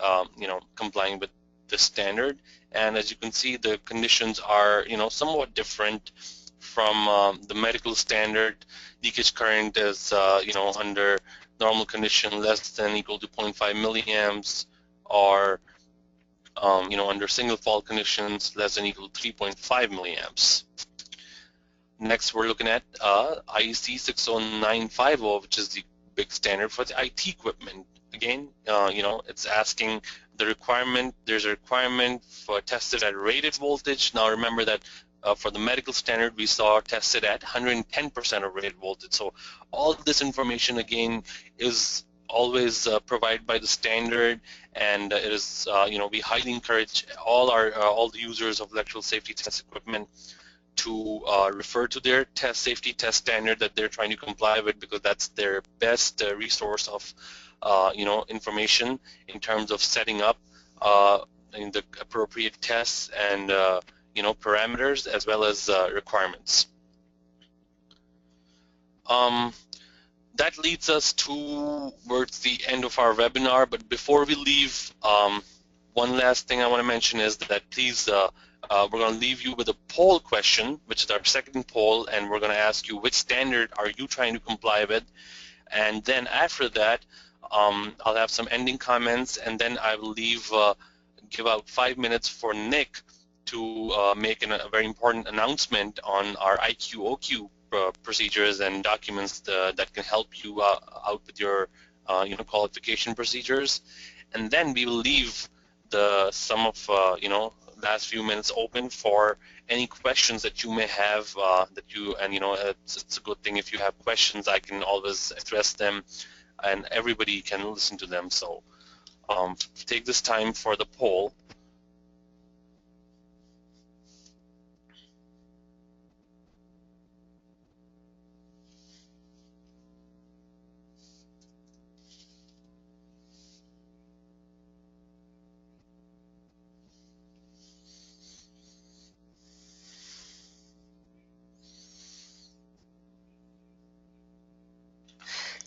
complying with the standard. And as you can see, the conditions are, somewhat different from the medical standard. Leakage current is, under normal condition less than equal to 0.5 milliamps, or under single fault conditions less than equal to 3.5 milliamps. Next, we're looking at IEC 60950, which is the big standard for the IT equipment. Again, it's asking the requirement. There's a requirement for tested at rated voltage. Now remember that for the medical standard, we saw tested at 110% of rated voltage. So all this information, again, is always provided by the standard, and it is, we highly encourage all the users of electrical safety test equipment to refer to their safety test standard that they're trying to comply with, because that's their best resource of information in terms of setting up in the appropriate tests and parameters, as well as requirements. That leads us towards the end of our webinar, but before we leave, one last thing I want to mention is that please, we're going to leave you with a poll question, which is our second poll, and we're going to ask you which standard are you trying to comply with. And then after that, I'll have some ending comments, and then I will give out 5 minutes for Nick to make a very important announcement on our IQ/OQ procedures and documents that can help you out with your qualification procedures. And then we will leave some of last few minutes open for any questions that you may have it's a good thing if you have questions. I can always address them and everybody can listen to them. So take this time for the poll.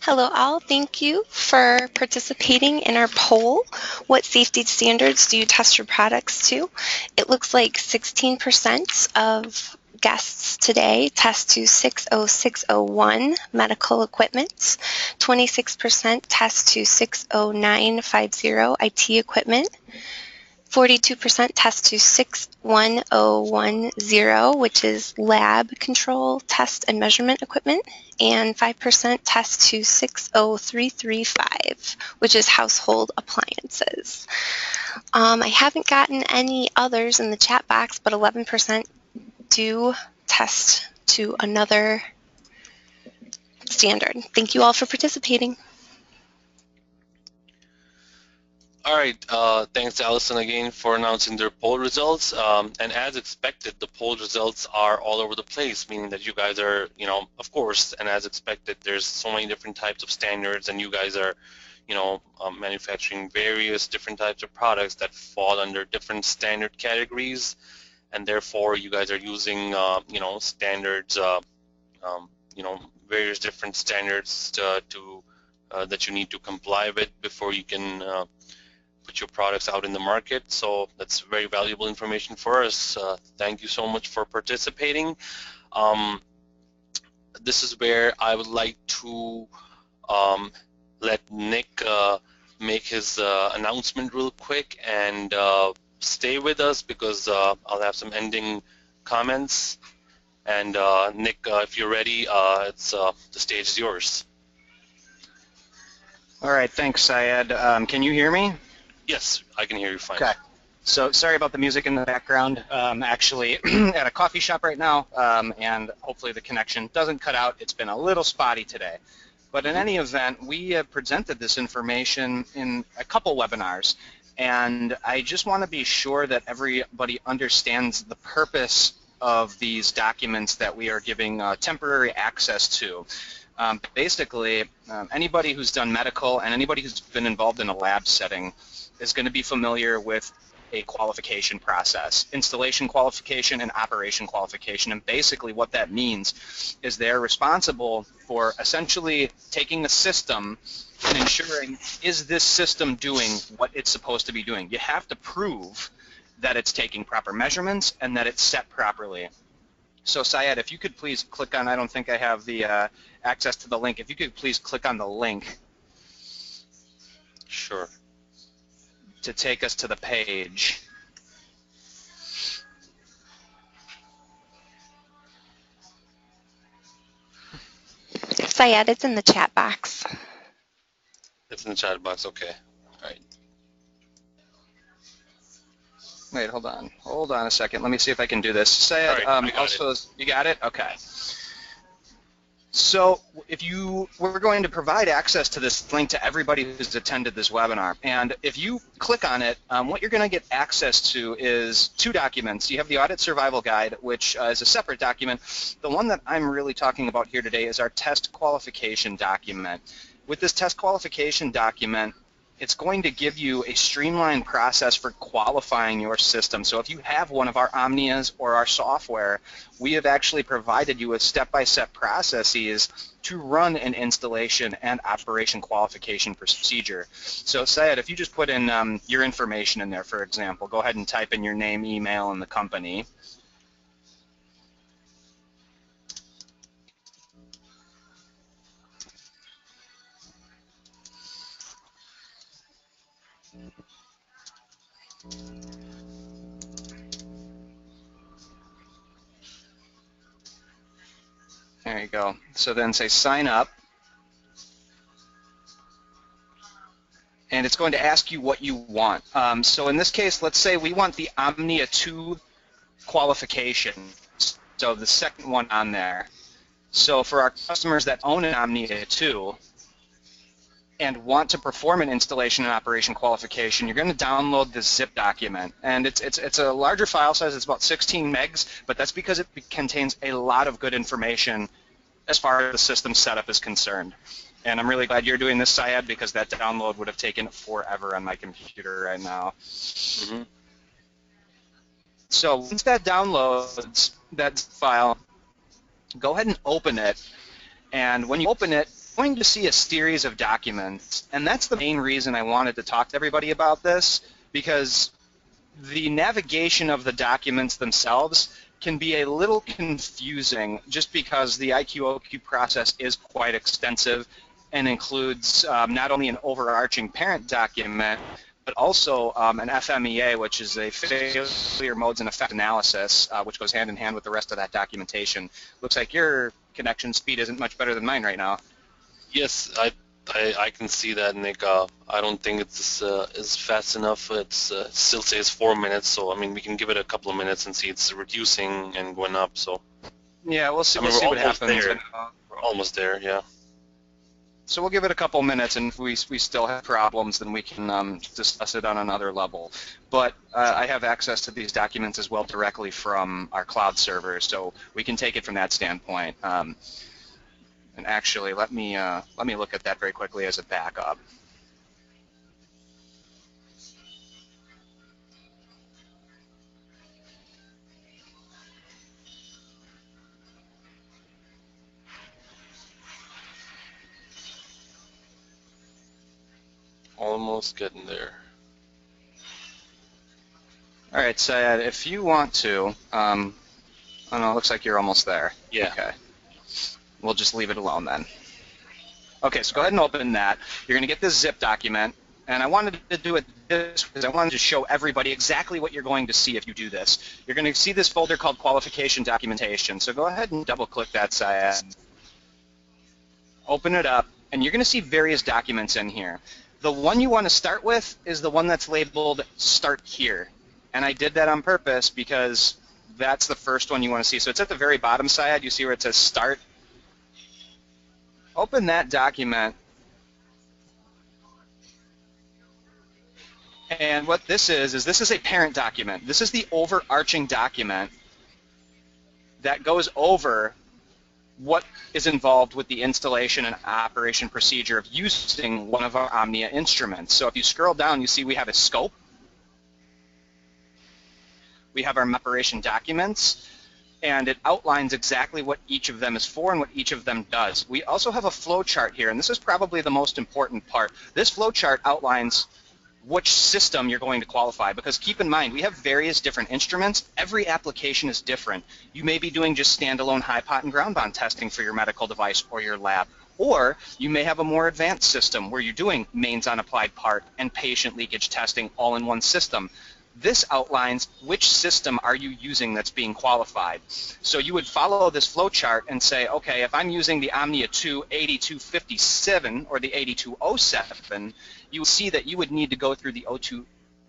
Hello all, thank you for participating in our poll. What safety standards do you test your products to? It looks like 16% of guests today test to 60601 medical equipment, 26% test to 60950 IT equipment, 42% test to 61010, which is lab control, test and measurement equipment, and 5% test to 60335, which is household appliances. I haven't gotten any others in the chat box, but 11% do test to another standard. Thank you all for participating. All right, thanks Allison again for announcing their poll results. And as expected, the poll results are all over the place, meaning that you guys are, of course, and as expected, there's so many different types of standards, and you guys are, manufacturing various different types of products that fall under different standard categories, and therefore you guys are using, standards, various different standards that you need to comply with before you can put your products out in the market. So that's very valuable information for us. Thank you so much for participating. This is where I would like to let Nick make his announcement real quick, and stay with us because I'll have some ending comments. And Nick, if you're ready, the stage is yours. All right, thanks, Syed. Can you hear me? Yes, I can hear you fine. Okay. So sorry about the music in the background. Actually at a coffee shop right now, and hopefully the connection doesn't cut out. It's been a little spotty today. But in any event, we presented this information in a couple webinars, and I just want to be sure that everybody understands the purpose of these documents that we are giving temporary access to. Basically, anybody who's done medical and anybody who's been involved in a lab setting is going to be familiar with a qualification process, installation qualification and operation qualification. And basically what that means is they're responsible for essentially taking a system and ensuring, is this system doing what it's supposed to be doing? You have to prove that it's taking proper measurements and that it's set properly. So Syed, if you could please click on, I don't think I have the access to the link, if you could please click on the link. Sure. To take us to the page. Syed, it's in the chat box. It's in the chat box, okay. All right. Wait, hold on. Hold on a second. Let me see if I can do this. Syed, All right, I got also, you got it? Okay. So we're going to provide access to this link to everybody who's attended this webinar. And if you click on it, what you're going to get access to is 2 documents. You have the Audit Survival Guide, which is a separate document. The one that I'm really talking about here today is our test qualification document. With this test qualification document, it's going to give you a streamlined process for qualifying your system. So if you have one of our Omnias or our software, we have actually provided you with step-by-step processes to run an installation and operation qualification procedure. So Syed, if you just put in your information in there, for example, go ahead and type in your name, email, and the company. There you go. So then say sign up. And it's going to ask you what you want. So in this case, let's say we want the Omnia 2 qualification. So the second one on there. So for our customers that own an Omnia 2 and want to perform an installation and operation qualification, you're going to download this zip document. And it's a larger file size. It's about 16 megs, but that's because it contains a lot of good information as far as the system setup is concerned. And I'm really glad you're doing this, Syed, because that download would have taken forever on my computer right now. Mm-hmm. So once that downloads, that file, go ahead and open it. And when you open it, you're going to see a series of documents. And that's the main reason I wanted to talk to everybody about this, because the navigation of the documents themselves can be a little confusing just because the IQOQ process is quite extensive and includes not only an overarching parent document, but also an FMEA, which is a failure modes and effect analysis, which goes hand in hand with the rest of that documentation. Looks like your connection speed isn't much better than mine right now. Yes, I can see that, Nick. I don't think it's fast enough. It still says 4 minutes, so I mean we can give it a couple of minutes and see it's reducing and going up. So yeah, we'll see. I mean, we'll see what happens. there. We're almost there. Yeah. So we'll give it a couple minutes, and if we still have problems, then we can discuss it on another level. But I have access to these documents as well directly from our cloud server, so we can take it from that standpoint. And actually, let me look at that very quickly as a backup. Almost getting there. All right, so if you want to, oh no, it looks like you're almost there. Yeah. Okay. We'll just leave it alone then. Okay, so go ahead and open that. You're going to get this zip document, and I wanted to do it this because I wanted to show everybody exactly what you're going to see if you do this. You're going to see this folder called Qualification Documentation. So go ahead and double-click that side. Open it up, and you're going to see various documents in here. The one you want to start with is the one that's labeled Start Here. And I did that on purpose because that's the first one you want to see. So it's at the very bottom side. You see where it says Start. Open that document. And what this is this is a parent document. This is the overarching document that goes over what is involved with the installation and operation procedure of using one of our Omnia instruments. So if you scroll down, you see we have a scope. We have our operation documents, and it outlines exactly what each of them is for and what each of them does. We also have a flow chart here, and this is probably the most important part. This flow chart outlines which system you're going to qualify, because keep in mind, we have various different instruments. Every application is different. You may be doing just standalone high pot and ground bond testing for your medical device or your lab, or you may have a more advanced system where you're doing mains on applied part and patient leakage testing all in one system. This outlines which system are you using that's being qualified. So you would follow this flow chart and say, okay, if I'm using the Omnia 2 8257 or the 8207, you will see that you would need to go through the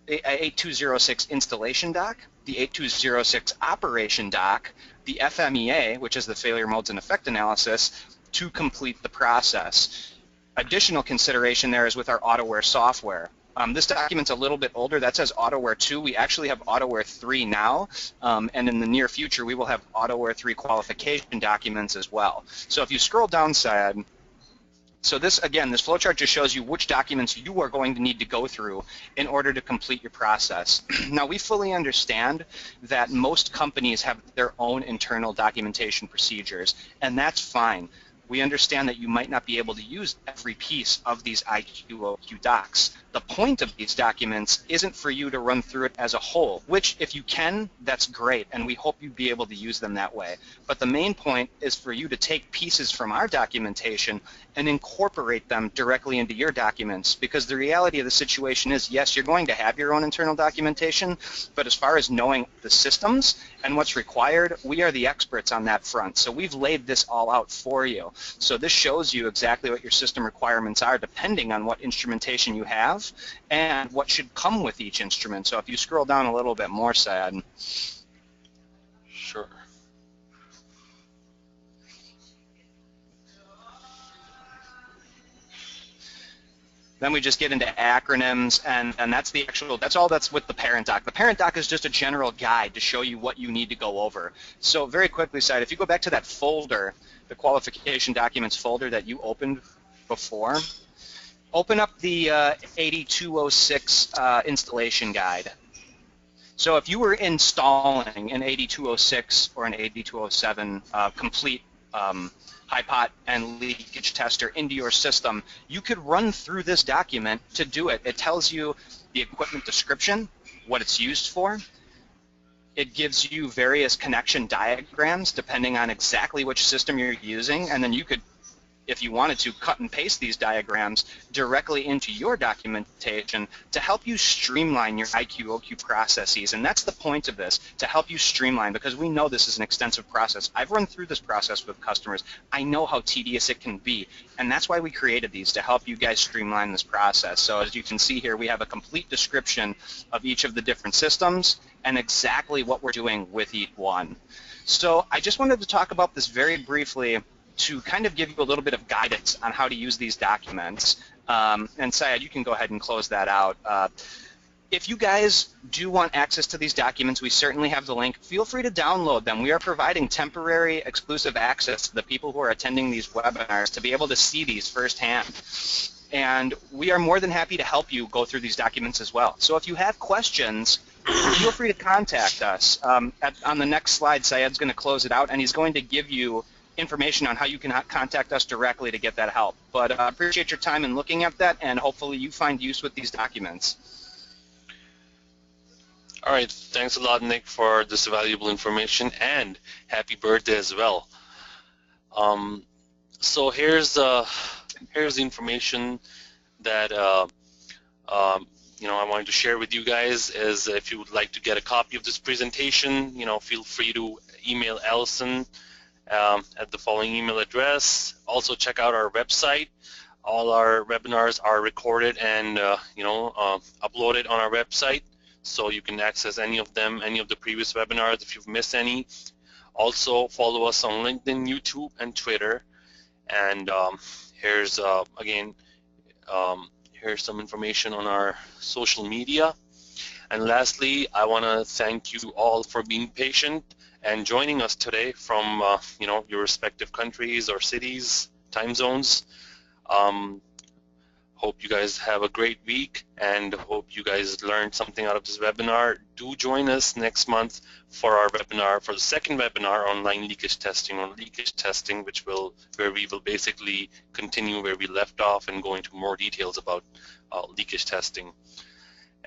8206 installation doc, the 8206 operation doc, the FMEA, which is the failure modes and effect analysis, to complete the process. Additional consideration there is with our AutoWare software. This document's a little bit older. That says AutoWare 2. We actually have AutoWare 3 now, and in the near future we will have AutoWare 3 qualification documents as well. So if you scroll down, Syed, so this, again, this flowchart just shows you which documents you are going to need to go through in order to complete your process. Now, we fully understand that most companies have their own internal documentation procedures, and that's fine. We understand that you might not be able to use every piece of these IQOQ docs. The point of these documents isn't for you to run through it as a whole, which if you can, that's great, and we hope you'd be able to use them that way. But the main point is for you to take pieces from our documentation and incorporate them directly into your documents, because the reality of the situation is, yes, you're going to have your own internal documentation, but as far as knowing the systems and what's required, we are the experts on that front. So we've laid this all out for you. So this shows you exactly what your system requirements are depending on what instrumentation you have and what should come with each instrument. So if you scroll down a little bit more, Syed. Sure. Then we just get into acronyms, and that's the actual, that's all that's with the parent doc. The parent doc is just a general guide to show you what you need to go over. So very quickly, Syed, if you go back to that folder, the qualification documents folder that you opened before, open up the 8206 installation guide. So if you were installing an 8206 or an 8207 complete high pot and leakage tester into your system, you could run through this document to do it. It tells you the equipment description, what it's used for. It gives you various connection diagrams depending on exactly which system you're using, and then you could, if you wanted to, cut and paste these diagrams directly into your documentation to help you streamline your IQOQ processes. And that's the point of this, to help you streamline, because we know this is an extensive process. I've run through this process with customers. I know how tedious it can be, and that's why we created these, to help you guys streamline this process. So as you can see here, we have a complete description of each of the different systems and exactly what we're doing with each one. So I just wanted to talk about this very briefly to kind of give you a little bit of guidance on how to use these documents. And Syed, you can go ahead and close that out. If you guys do want access to these documents, we certainly have the link. Feel free to download them. We are providing temporary exclusive access to the people who are attending these webinars to be able to see these firsthand. And we are more than happy to help you go through these documents as well. So if you have questions, feel free to contact us. On the next slide, Syed's going to close it out, and he's going to give you information on how you can contact us directly to get that help. But I appreciate your time in looking at that, and hopefully you find use with these documents. All right, thanks a lot, Nick, for this valuable information, and happy birthday as well. So here's the information that I wanted to share with you guys. Is if you would like to get a copy of this presentation, feel free to email Allison at the following email address. Also check out our website. All our webinars are recorded and uploaded on our website, so you can access any of them, any of the previous webinars if you've missed any. Also follow us on LinkedIn, YouTube, and Twitter. And here's here's some information on our social media. And lastly, I want to thank you all for being patient and joining us today from your respective countries or cities, time zones. Hope you guys have a great week, and hope you guys learned something out of this webinar. Do join us next month for our webinar, for the second webinar on line leakage testing, where we will basically continue where we left off and go into more details about leakage testing.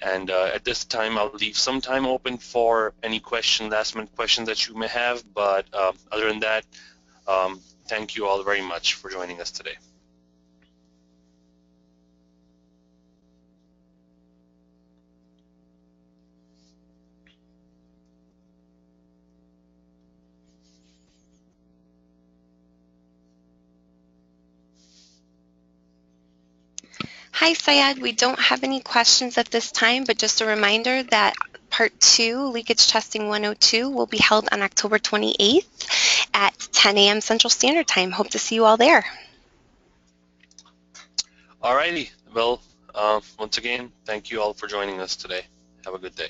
And at this time, I'll leave some time open for any last-minute questions that you may have. But other than that, thank you all very much for joining us today. Hi, Syed. We don't have any questions at this time, but just a reminder that Part 2, Leakage Testing 102, will be held on October 28th at 10 a.m. Central Standard Time. Hope to see you all there. Alrighty. Well, once again, thank you all for joining us today. Have a good day.